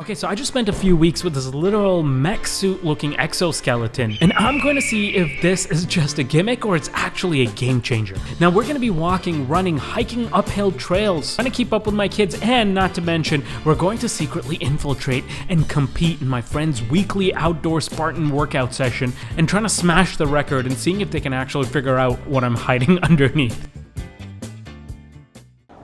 Okay, so I just spent a few weeks with this literal mech suit looking exoskeleton, and I'm going to see if this is just a gimmick or it's actually a game changer. Now we're going to be walking, running, hiking uphill trails, trying to keep up with my kids, and not to mention, we're going to secretly infiltrate and compete in my friend's weekly outdoor Spartan workout session and trying to smash the record and seeing if they can actually figure out what I'm hiding underneath.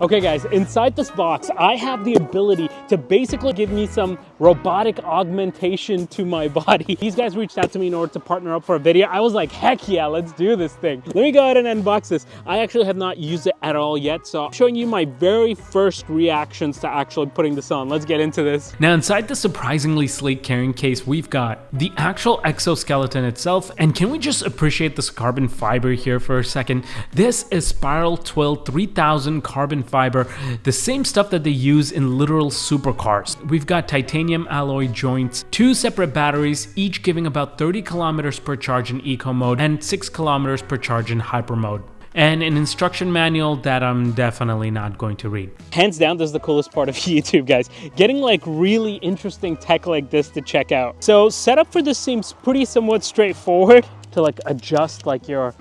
Okay guys, inside this box, I have the ability to basically give me some robotic augmentation to my body. These guys reached out to me in order to partner up for a video. I was like, heck yeah, let's do this thing. Let me go ahead and unbox this. I actually have not used it at all yet, so I'm showing you my very first reactions to actually putting this on. Let's get into this. Now inside the surprisingly sleek carrying case, we've got the actual exoskeleton itself, and can we just appreciate this carbon fiber here for a second? This is Spiral Twill 3000 carbon fiber, the same stuff that they use in literal supercars. We've got titanium alloy joints, 2 separate batteries, each giving about 30 kilometers per charge in eco mode and 6 kilometers per charge in hyper mode. And an instruction manual that I'm definitely not going to read. Hands down, this is the coolest part of YouTube, guys. Getting like really interesting tech like this to check out. So setup for this seems pretty somewhat straightforward to like adjust like your...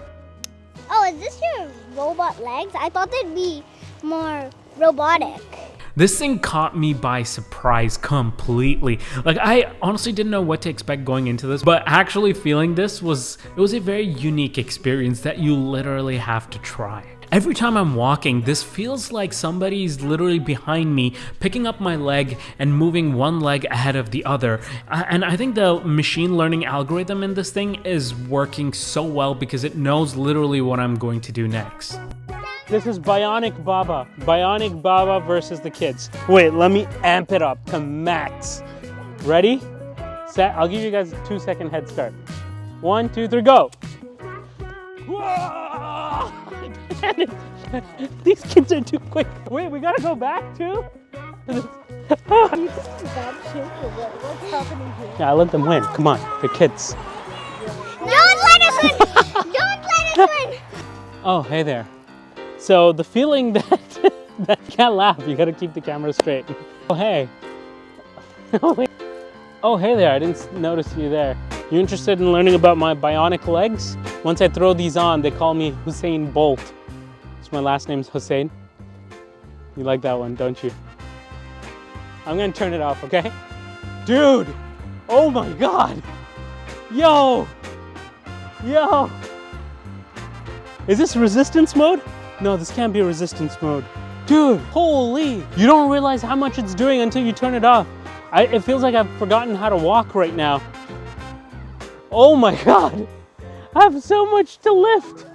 Oh, is this your robot legs? I thought they'd be more robotic. This thing caught me by surprise completely. Like, I honestly didn't know what to expect going into this, but actually feeling this was a very unique experience that you literally have to try. Every time I'm walking, this feels like somebody's literally behind me, picking up my leg and moving one leg ahead of the other. And I think the machine learning algorithm in this thing is working so well because it knows literally what I'm going to do next. This is Bionic Baba. Bionic Baba versus the kids. Wait, let me amp it up to max. Ready? Set. I'll give you guys a 2-second head start. 1, 2, 3, go. Whoa! These kids are too quick. Wait, we gotta go back too? Are you just in bad shape or what's happening here? Yeah, I let them win. Come on, they're kids. Don't let us win! Don't let us win! Oh, hey there. So the feeling that you can't laugh, you gotta keep the camera straight. Oh, hey. Oh, hey there, I didn't notice you there. You interested in learning about my bionic legs? Once I throw these on, they call me Hussain Bolt. So my last name's Hussain. You like that one, don't you? I'm gonna turn it off, okay? Dude! Oh my God! Yo! Yo! Is this resistance mode? No, this can't be resistance mode. Dude, holy! You don't realize how much it's doing until you turn it off. It feels like I've forgotten how to walk right now. Oh my God! I have so much to lift!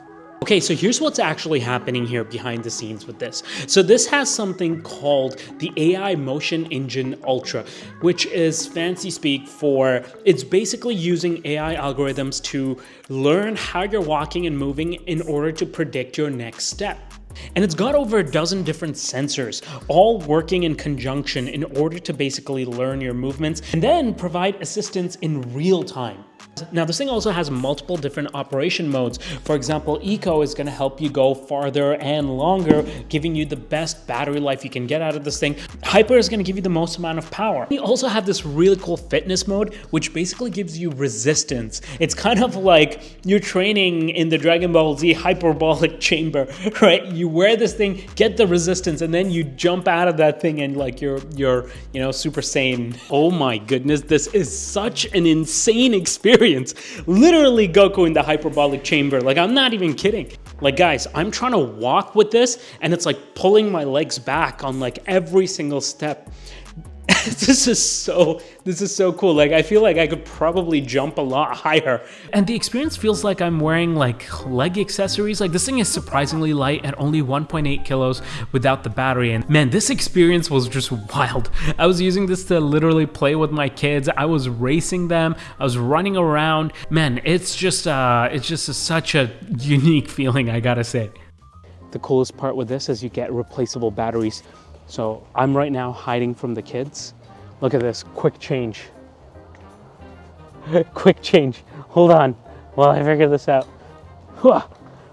Okay, so here's what's actually happening here behind the scenes with this. So this has something called the AI Motion Engine Ultra, which is fancy speak for, it's basically using AI algorithms to learn how you're walking and moving in order to predict your next step. And it's got over a dozen different sensors, all working in conjunction in order to basically learn your movements and then provide assistance in real time. Now this thing also has multiple different operation modes. For example, Eco is going to help you go farther and longer, giving you the best battery life you can get out of this thing. Hyper is going to give you the most amount of power. We also have this really cool fitness mode, which basically gives you resistance. It's kind of like you're training in the Dragon Ball Z hyperbolic chamber, right? You wear this thing, get the resistance, and then you jump out of that thing and like you're you know, super sane. Oh my goodness, this is such an insane experience. Literally Goku in the hyperbolic chamber. Like, I'm not even kidding. Like, guys, I'm trying to walk with this and it's like pulling my legs back on like every single step. This is so cool. Like, I feel like I could probably jump a lot higher. And the experience feels like I'm wearing like leg accessories. Like, this thing is surprisingly light at only 1.8 kilos without the battery. And man, this experience was just wild. I was using this to literally play with my kids. I was racing them. I was running around. Man, it's just such a unique feeling, I gotta say. The coolest part with this is you get replaceable batteries. So I'm right now hiding from the kids. Look at this, quick change. Quick change, hold on while I figure this out.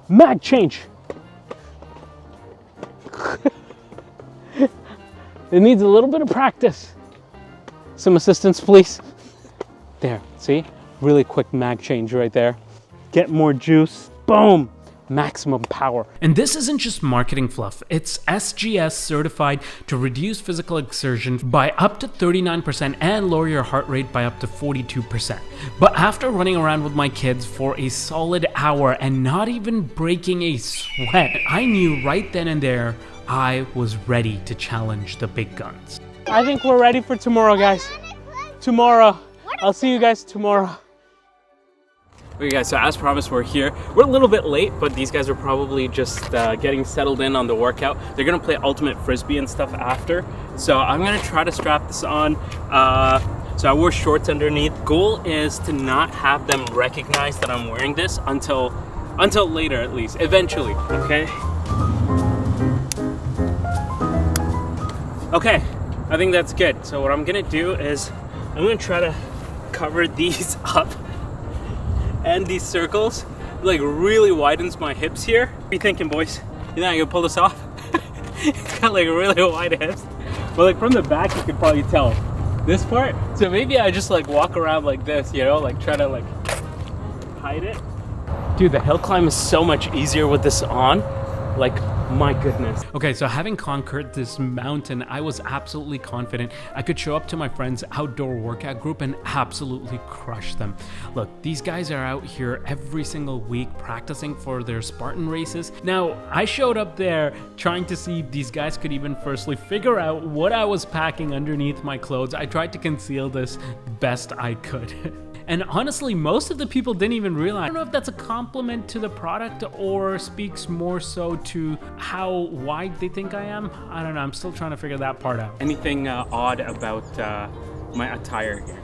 Mad change. It needs a little bit of practice. Some assistance, please. There, see? Really quick mag change right there. Get more juice. Boom! Maximum power. And this isn't just marketing fluff. It's SGS certified to reduce physical exertion by up to 39% and lower your heart rate by up to 42%. But after running around with my kids for a solid hour and not even breaking a sweat, I knew right then and there I was ready to challenge the big guns. I think we're ready for tomorrow, guys. Tomorrow. I'll see you guys tomorrow. Okay guys, so as promised, we're here. We're a little bit late, but these guys are probably just getting settled in on the workout. They're gonna play ultimate frisbee and stuff after. So I'm gonna try to strap this on. So I wore shorts underneath. Goal is to not have them recognize that I'm wearing this until later at least, eventually, okay? Okay, I think that's good. So what I'm gonna do is I'm gonna try to cover these up. And these circles, like, really widens my hips here. What are you thinking, boys? You think I can pull this off? It's got like really wide hips. But like from the back, you can probably tell this part. So maybe I just like walk around like this, you know, like try to like hide it. Dude, the hill climb is so much easier with this on. Like, my goodness. Okay, so having conquered this mountain, I was absolutely confident I could show up to my friend's outdoor workout group and absolutely crush them. Look, these guys are out here every single week practicing for their Spartan races. Now, I showed up there trying to see if these guys could even firstly figure out what I was packing underneath my clothes. I tried to conceal this best I could. And honestly, most of the people didn't even realize. I don't know if that's a compliment to the product or speaks more so to how wide they think I am. I don't know, I'm still trying to figure that part out. Anything odd about my attire here?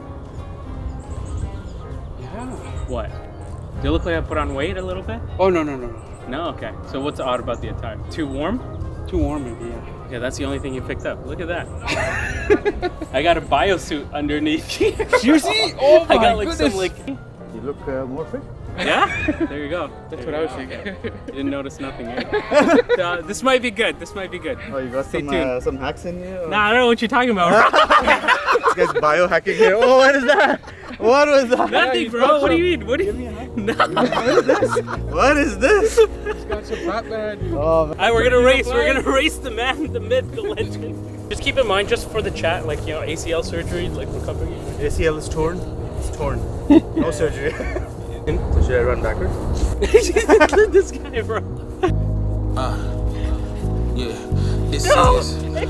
Yeah. What? Do it look like I put on weight a little bit? Oh, no. No? Okay. So what's odd about the attire? Too warm? Too warm, maybe, yeah. Yeah, that's the only thing you picked up. Look at that. I got a biosuit underneath here. Seriously? Oh my I got like goodness. some like. You look more fit. Yeah? There you go. That's what I was thinking. You didn't notice nothing, eh? This might be good. This might be good. Oh, you got Stay tuned. some hacks in here? Or? Nah, I don't know what you're talking about. This guy's biohacking here. Oh, what is that? What was that? Nothing, bro. What do you mean? What do you Give me a hack. No. What is this? He's got some Batman. Oh, man. Alright, we're gonna race. We're gonna race the man, the myth, the legend. Just keep in mind, just for the chat, like, you know, ACL surgery, like recovery. ACL is torn. It's torn. No surgery. So should I run backwards? This guy, bro. Yeah, this is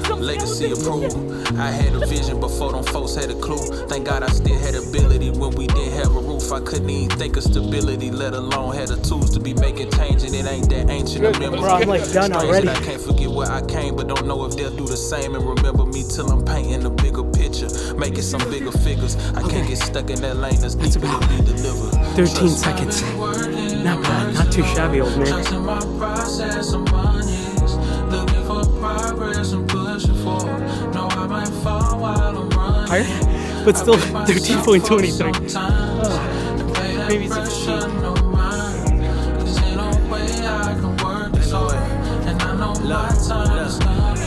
legacy approval. I had a vision before them folks had a clue. Thank God I still had ability when we didn't have a roof. I couldn't even think of stability, let alone had the tools to be making change. And it ain't that ancient. Remember, bro, I'm like done already. I can't forget where I came, but don't know if they'll do the same. And remember me till I'm painting a bigger picture, making some bigger figures. I can't get stuck in that lane that's deep to be delivered. 13 seconds. Not bad, not too shabby, old man. Looking for progress and pushing forward. No, I might fall while I'm running. Higher, but still 13.23. Maybe 16.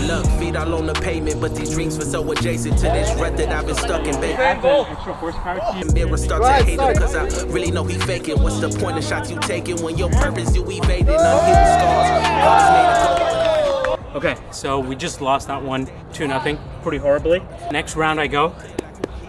Look, feet all on the pavement, but these dreams were so adjacent to this rut that I've been stuck in, baby. Extra horsepower to you. Mirror start to hate him, cause I really know he faking. What's the point of shots you taking when your purpose you evading? Unhidden scars. Okay, so we just lost that one 2-0, pretty horribly. Next round I go.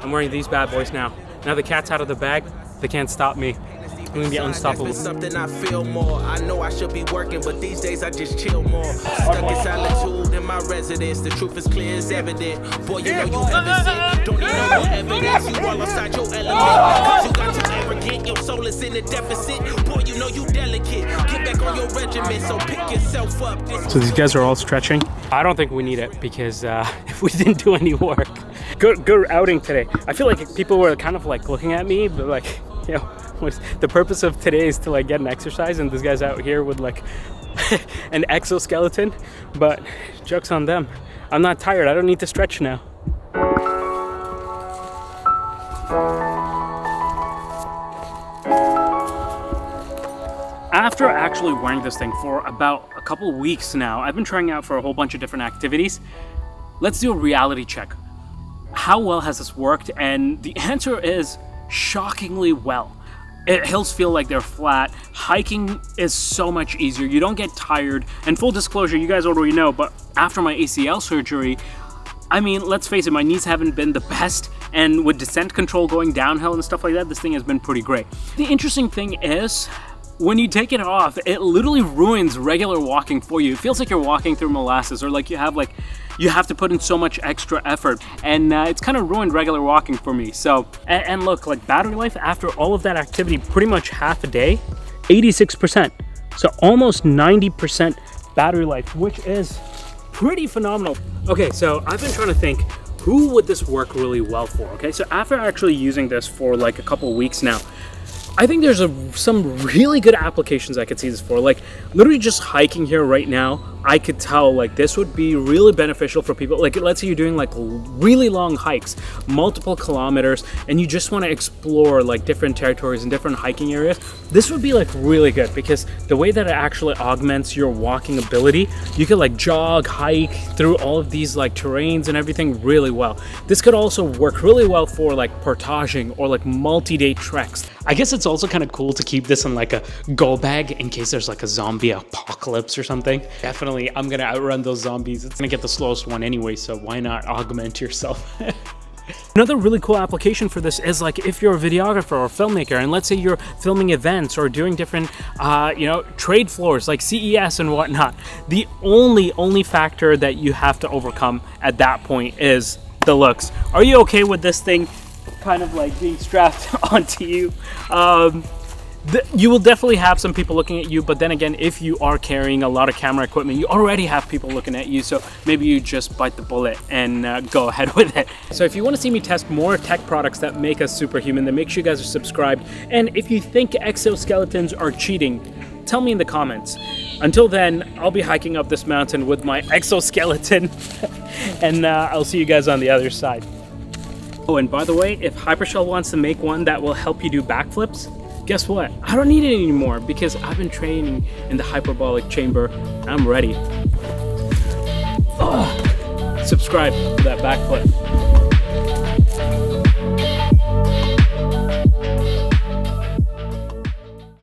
I'm wearing these bad boys now. Now the cat's out of the bag, they can't stop me. I'm gonna be unstoppable. It's something I feel more. I know I should be working, but these days I just chill more. Stuck in solitude in my residence. The truth is clear as evident. Boy, you know you evident. Don't need no more evidence. You all outside your element. Cause you got too arrogant. Your soul is in a deficit. Boy, you know you delicate. Get back on your regiment, so pick yourself up. So these guys are all stretching. I don't think we need it because if we didn't do any work. Good outing today. I feel like people were kind of like looking at me, but like, you know, the purpose of today is to like get an exercise, and this guy's out here with like an exoskeleton, but joke's on them. I'm not tired, I don't need to stretch now. After actually wearing this thing for about a couple of weeks now, I've been trying out for a whole bunch of different activities. Let's do a reality check. how well has this worked? And the answer is shockingly well. Hills feel like they're flat. Hiking is so much easier. You don't get tired. And full disclosure, you guys already know, but after my ACL surgery, I mean, let's face it, my knees haven't been the best, and with descent control going downhill and stuff like that, this thing has been pretty great. The interesting thing is, when you take it off, it literally ruins regular walking for you. It feels like you're walking through molasses, or like you have to put in so much extra effort, and it's kind of ruined regular walking for me. So, and look, like battery life after all of that activity, pretty much half a day, 86%. So almost 90% battery life, which is pretty phenomenal. Okay, so I've been trying to think, who would this work really well for? Okay, so after actually using this for like a couple of weeks now, I think there's some really good applications I could see this for. Like literally just hiking here right now, I could tell like this would be really beneficial for people. Like let's say you're doing like really long hikes, multiple kilometers, and you just want to explore like different territories and different hiking areas. This would be like really good because the way that it actually augments your walking ability, you could like jog, hike through all of these like terrains and everything really well. This could also work really well for like portaging or like multi-day treks. I guess it's also kind of cool to keep this in like a go bag in case there's like a zombie apocalypse or something. Definitely, I'm gonna outrun those zombies. It's gonna get the slowest one anyway, so why not augment yourself? Another really cool application for this is like if you're a videographer or filmmaker, and let's say you're filming events or doing different, trade floors like CES and whatnot. The only factor that you have to overcome at that point is the looks. Are you okay with this thing kind of like being strapped onto you? You will definitely have some people looking at you, but then again, if you are carrying a lot of camera equipment, you already have people looking at you, so maybe you just bite the bullet and go ahead with it. So if you want to see me test more tech products that make us superhuman, then make sure you guys are subscribed. And if you think exoskeletons are cheating, tell me in the comments. Until then, I'll be hiking up this mountain with my exoskeleton, and I'll see you guys on the other side. Oh, and by the way, if Hypershell wants to make one that will help you do backflips, guess what? I don't need it anymore because I've been training in the hyperbolic chamber. I'm ready. Subscribe for that backflip.